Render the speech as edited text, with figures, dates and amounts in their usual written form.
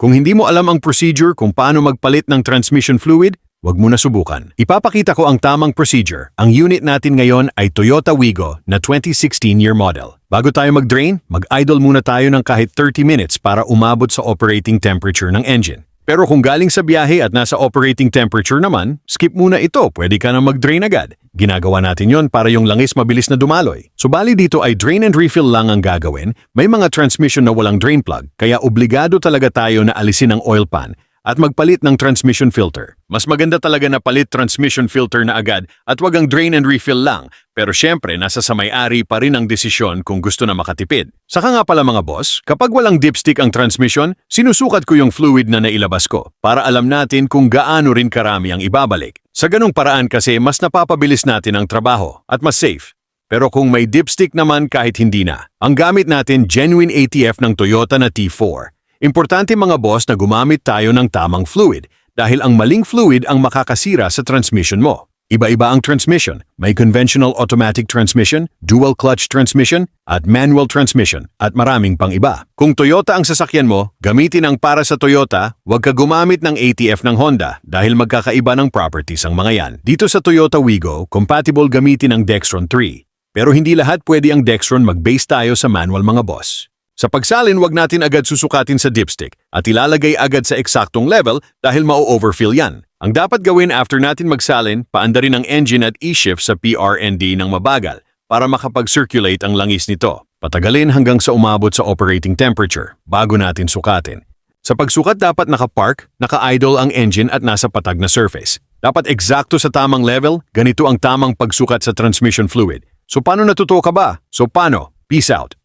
Kung hindi mo alam ang procedure kung paano magpalit ng transmission fluid, huwag mo na subukan. Ipapakita ko ang tamang procedure. Ang unit natin ngayon ay Toyota Wigo na 2016 year model. Bago tayo mag-drain, mag-idle muna tayo ng kahit 30 minutes para umabot sa operating temperature ng engine. Pero kung galing sa biyahe at nasa operating temperature naman, skip muna ito, pwede ka na mag-drain agad. Ginagawa natin yon para yung langis mabilis na dumaloy. Subali dito ay drain and refill lang ang gagawin. May mga transmission na walang drain plug, kaya obligado talaga tayo na alisin ang oil pan at magpalit ng transmission filter. Mas maganda talaga na palit transmission filter na agad at wag ang drain and refill lang. Pero syempre, nasa sa may-ari pa rin ang desisyon kung gusto na makatipid. Saka nga pala mga boss, kapag walang dipstick ang transmission, sinusukat ko yung fluid na nailabas ko para alam natin kung gaano rin karami ang ibabalik. Sa ganung paraan kasi mas napapabilis natin ang trabaho at mas safe. Pero kung may dipstick naman kahit hindi na, ang gamit natin genuine ATF ng Toyota na T4. Importante mga boss na gumamit tayo ng tamang fluid dahil ang maling fluid ang makakasira sa transmission mo. Iba-iba ang transmission. May conventional automatic transmission, dual clutch transmission, at manual transmission, at maraming pang iba. Kung Toyota ang sasakyan mo, gamitin ang para sa Toyota, huwag ka gumamit ng ATF ng Honda dahil magkakaiba ng properties ang mga yan. Dito sa Toyota Wigo, compatible gamitin ang Dextron 3. Pero hindi lahat pwede ang Dextron, mag-base tayo sa manual mga boss. Sa pagsalin, wag natin agad susukatin sa dipstick at ilalagay agad sa eksaktong level dahil mau-overfill yan. Ang dapat gawin after natin magsalin, paandarin ang engine at i-shift sa PRND ng mabagal para makapag-circulate ang langis nito. Patagalin hanggang sa umabot sa operating temperature bago natin sukatin. Sa pagsukat dapat naka-park, naka-idle ang engine at nasa patag na surface. Dapat eksakto sa tamang level, ganito ang tamang pagsukat sa transmission fluid. So paano natuto ka ba? So paano? Peace out.